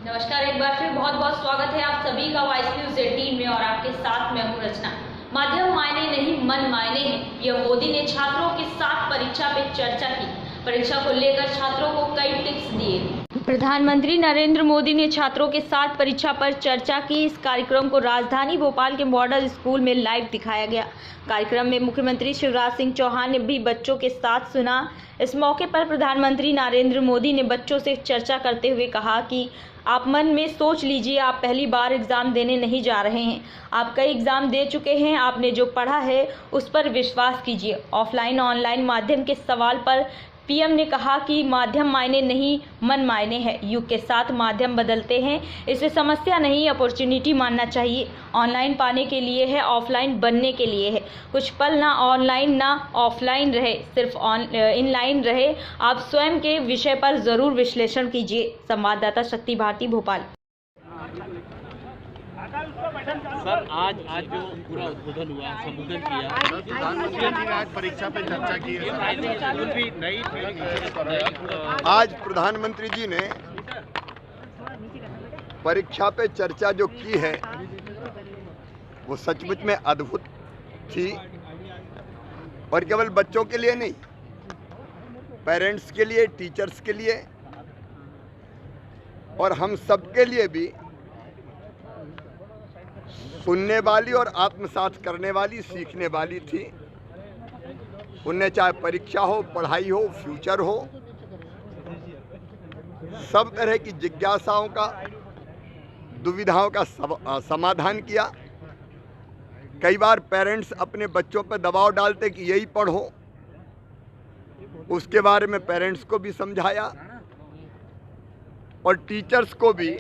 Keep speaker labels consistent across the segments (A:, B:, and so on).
A: नमस्कार, एक बार फिर बहुत बहुत स्वागत है आप सभी का वाइस न्यूज 18 में और आपके साथ मैं हूं रचना। माध्यम मायने नहीं मन मायने हैं, यह मोदी ने छात्रों के साथ परीक्षा पे चर्चा की। परीक्षा को लेकर छात्रों को कई टिप्स दिए। प्रधानमंत्री नरेंद्र मोदी ने छात्रों के साथ परीक्षा पर चर्चा की। इस कार्यक्रम को राजधानी भोपाल के मॉडल स्कूल में लाइव दिखाया गया। कार्यक्रम में मुख्यमंत्री शिवराज सिंह चौहान ने भी बच्चों के साथ सुना। इस मौके पर प्रधानमंत्री नरेंद्र मोदी ने बच्चों से चर्चा करते हुए कहा कि आप मन में सोच लीजिए, आप पहली बार एग्ज़ाम देने नहीं जा रहे हैं। आप कई एग्ज़ाम दे चुके हैं। आपने जो पढ़ा है उस पर विश्वास कीजिए। ऑफलाइन ऑनलाइन माध्यम के सवाल पर पीएम ने कहा कि माध्यम मायने नहीं मन मायने है। युग के साथ माध्यम बदलते हैं, इसे समस्या नहीं अपॉर्चुनिटी मानना चाहिए। ऑनलाइन पाने के लिए है, ऑफलाइन बनने के लिए है। कुछ पल ना ऑनलाइन ना ऑफलाइन रहे, सिर्फ इनलाइन रहे। आप स्वयं के विषय पर ज़रूर विश्लेषण कीजिए। संवाददाता शक्ति भारती, भोपाल।
B: सर आज जो पूरा उद्बोधन हुआ, संबोधन किया,
C: प्रधानमंत्री जी ने आज परीक्षा पे चर्चा की है।
D: आज प्रधानमंत्री जी ने परीक्षा पे चर्चा जो की है वो सचमुच में अद्भुत थी, और केवल बच्चों के लिए नहीं, पेरेंट्स के लिए, टीचर्स के लिए और हम सब के लिए भी सुनने वाली और आत्मसात करने वाली, सीखने वाली थी। उनने चाहे परीक्षा हो, पढ़ाई हो, फ्यूचर हो, सब तरह की जिज्ञासाओं का, दुविधाओं का समाधान किया। कई बार पेरेंट्स अपने बच्चों पर दबाव डालते कि यही पढ़ो, उसके बारे में पेरेंट्स को भी समझाया और टीचर्स को भी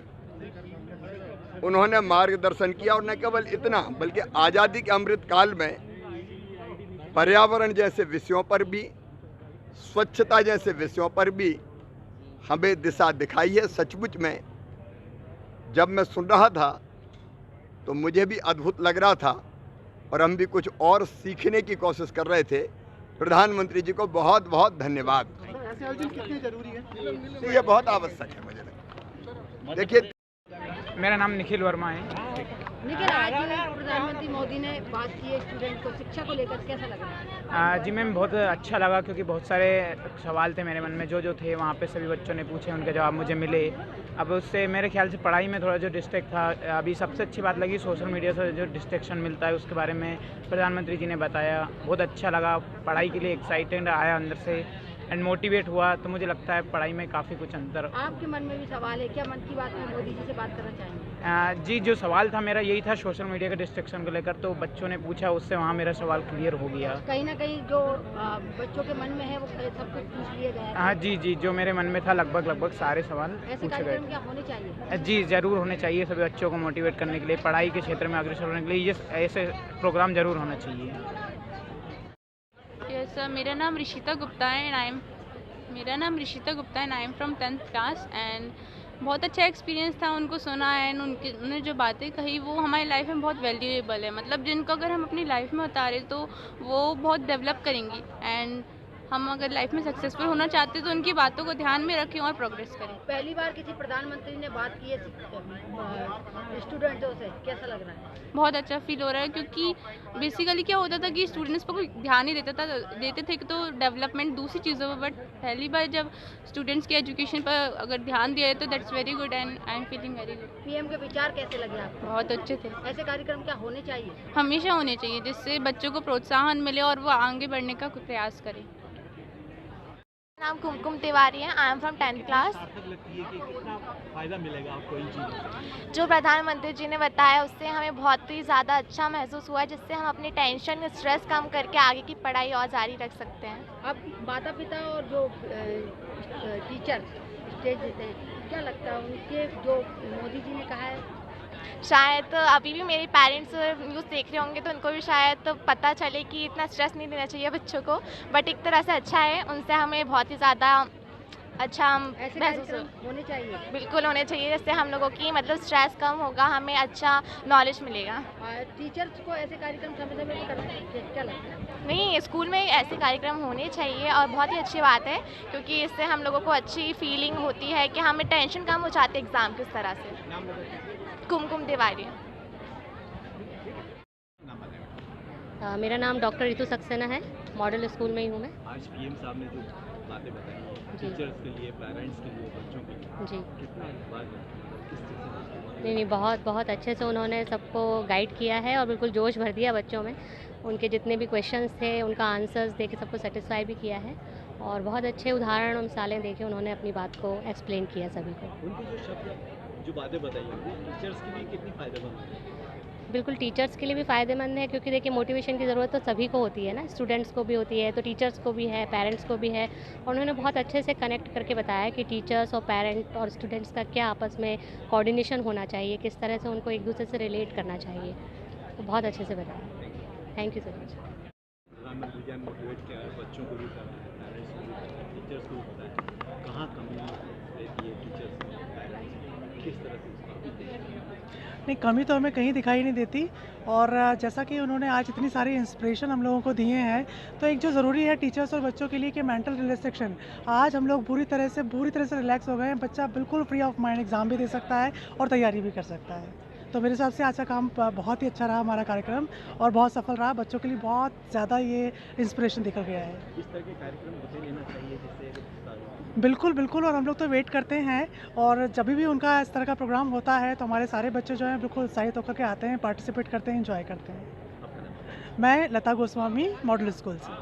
D: उन्होंने मार्गदर्शन किया। और न केवल इतना बल्कि आज़ादी के अमृत काल में पर्यावरण जैसे विषयों पर भी, स्वच्छता जैसे विषयों पर भी हमें दिशा दिखाई है। सचमुच में जब मैं सुन रहा था तो मुझे भी अद्भुत लग रहा था और हम भी कुछ और सीखने की कोशिश कर रहे थे। प्रधानमंत्री जी को बहुत बहुत धन्यवाद।
C: ऐसे आयोजन कितने जरूरी है?
D: ये बहुत आवश्यक है मुझे लगता है। देखिए,
E: मेरा नाम निखिल वर्मा है।
F: निखिल, आज प्रधानमंत्री मोदी ने बात की है स्टूडेंट को शिक्षा को लेकर, कैसा लगा?
E: जी मैम, बहुत अच्छा लगा क्योंकि बहुत सारे सवाल थे मेरे मन में, जो थे वहाँ पे सभी बच्चों ने पूछे, उनके जवाब मुझे मिले। अब उससे मेरे ख्याल से पढ़ाई में थोड़ा जो डिस्ट्रैक्ट था, अभी सबसे अच्छी बात लगी सोशल मीडिया से जो डिस्ट्रैक्शन मिलता है उसके बारे में प्रधानमंत्री जी ने बताया। बहुत अच्छा लगा, पढ़ाई के लिए एक्साइटेड आया अंदर से एंड मोटिवेट हुआ। तो मुझे लगता है पढ़ाई में काफ़ी कुछ अंतर।
F: आपके मन में भी सवाल है क्या? मन की बात में मोदी जी से बात करना चाहेंगे?
E: जी, जो सवाल था मेरा यही था सोशल मीडिया के डिस्ट्रैक्शन को लेकर, तो बच्चों ने पूछा, उससे वहाँ मेरा सवाल क्लियर हो गया।
F: कहीं ना कहीं जो बच्चों के मन में है वो सब कुछ पूछ लिया गया है।
E: हाँ जी, जो मेरे मन में था लगभग सारे सवाल
F: ऐसे
E: पूछे गए।
F: कार्यक्रम क्या होने चाहिए?
E: जी ज़रूर होने चाहिए, सभी बच्चों को मोटिवेट करने के लिए, पढ़ाई के क्षेत्र में अग्रसर होने के लिए ये ऐसे प्रोग्राम ज़रूर होना चाहिए।
G: यस सर, मेरा नाम ऋषिता गुप्ता है and I am from 10th class and बहुत अच्छा एक्सपीरियंस था। उनको सुना है एंड उन्होंने जो बातें कही वो हमारी लाइफ में बहुत वैल्यूएबल है। मतलब जिनको अगर हम अपनी लाइफ में उतारें तो वो बहुत डेवलप करेंगी एंड हम अगर लाइफ में सक्सेसफुल होना चाहते हैं तो उनकी बातों को ध्यान में रखें और प्रोग्रेस करें।
F: पहली बार किसी प्रधानमंत्री ने बात की है स्टूडेंट्स से, कैसा लग रहा है?
G: बहुत अच्छा फील हो रहा है क्योंकि बेसिकली क्या होता था कि स्टूडेंट्स पर कोई ध्यान नहीं देते थे तो डेवलपमेंट दूसरी चीज़ों पर, बट पहली बार जब स्टूडेंट्स की एजुकेशन पर अगर ध्यान दिया है तो that's very good and I am feeling very good.
F: PM के विचार कैसे लगे आपको?
G: बहुत अच्छे थे।
F: ऐसे कार्यक्रम क्या होने चाहिए?
G: हमेशा होने चाहिए जिससे बच्चों को प्रोत्साहन मिले और वो आगे बढ़ने का प्रयास करें।
H: नाम कुमकुम तिवारी है। I am from 10th class.
B: फायदा मिलेगा आपको इन चीज़ों?
H: जो प्रधानमंत्री जी ने बताया उससे हमें बहुत ही ज़्यादा अच्छा महसूस हुआ, जिससे हम अपनी टेंशन स्ट्रेस कम करके आगे की पढ़ाई और जारी रख सकते हैं।
F: अब माता पिता और जो टीचर स्टेज देते हैं, क्या लगता है उनके जो मोदी जी ने कहा है?
H: शायद अभी भी मेरे पेरेंट्स न्यूज़ देख रहे होंगे तो उनको भी शायद पता चले कि इतना स्ट्रेस नहीं देना चाहिए बच्चों को, बट एक तरह से अच्छा है, उनसे हमें बहुत ही ज़्यादा अच्छा हम
F: ऐसे
H: महसूस
F: कार्यक्रम होने चाहिए।
H: बिल्कुल होने चाहिए, जिससे हम लोगों की मतलब स्ट्रेस कम होगा, हमें अच्छा नॉलेज मिलेगा।
F: टीचर्स को ऐसे कार्यक्रम समय समय पर करना चाहिए, क्या लगता है?
H: नहीं, स्कूल में ऐसे कार्यक्रम होने चाहिए और बहुत ही अच्छी बात है, क्योंकि इससे हम लोगों को अच्छी फीलिंग होती है कि हमें टेंशन कम हो जाती है एग्ज़ाम की तरह से। कुमकुम तिवारी।
I: मेरा नाम डॉक्टर रितु सक्सेना है, मॉडल स्कूल में ही हूँ मैं।
B: आज पीएम साहब ने जो बातें बताई टीचर्स के लिए, पेरेंट्स के लिए, बच्चों के लिए,
I: जी
B: कितना बात किस चीज़ से
I: नहीं, बहुत बहुत अच्छे से उन्होंने सबको गाइड किया है और बिल्कुल जोश भर दिया बच्चों में। उनके जितने भी क्वेश्चंस थे उनका आंसर्स देके सबको सेटिस्फाई भी किया है और बहुत अच्छे उदाहरण और मिसालें देके उन्होंने अपनी बात को एक्सप्लेन किया सभी को।
B: उनकी जो शब्द जो बातें बताई वो टीचर्स के लिए कितनी फ़ायदेमंद है?
I: बिल्कुल टीचर्स के लिए भी फ़ायदेमंद है, क्योंकि देखिए मोटिवेशन की ज़रूरत तो सभी को होती है ना, स्टूडेंट्स को भी होती है, तो टीचर्स को भी है, पेरेंट्स को भी है। और उन्होंने बहुत अच्छे से कनेक्ट करके बताया कि टीचर्स और पेरेंट और स्टूडेंट्स का क्या आपस में कोऑर्डिनेशन होना चाहिए, किस तरह से उनको एक दूसरे से रिलेट करना चाहिए, तो बहुत अच्छे से बताया। Thank you so much.
B: प्रधानमंत्री जी ने मोटिवेट किया है, बच्चों को भी करा है, पेरेंट्स को भी करा है, टीचर्स को भी बताया, कहाँ कमी रहती है टीचर्स में, पेरेंट्स किस तरह से
J: नहीं, कमी तो हमें कहीं दिखाई नहीं देती। और जैसा कि उन्होंने आज इतनी सारी इंस्पिरेशन हम लोगों को दिए हैं, तो एक जो ज़रूरी है टीचर्स और बच्चों के लिए कि मेंटल रिलैक्सेशन। आज हम लोग पूरी तरह से रिलैक्स हो गए हैं। बच्चा बिल्कुल फ्री ऑफ माइंड एग्ज़ाम भी दे सकता है और तैयारी भी कर सकता है। तो मेरे हिसाब से आज का काम बहुत ही अच्छा रहा हमारा कार्यक्रम और बहुत सफल रहा। बच्चों के लिए बहुत ज़्यादा ये इंस्पिरेशन दिखा गया है।
B: इस तरह के कार्यक्रम होते रहना चाहिए जिससे
J: बिल्कुल बिल्कुल, और हम लोग तो वेट करते हैं और जब भी उनका इस तरह का प्रोग्राम होता है तो हमारे सारे बच्चे जो हैं बिल्कुल उत्साहित होकर के आते हैं, पार्टिसिपेट करते हैं, एंजॉय करते हैं। मैं लता गोस्वामी, मॉडल स्कूल से।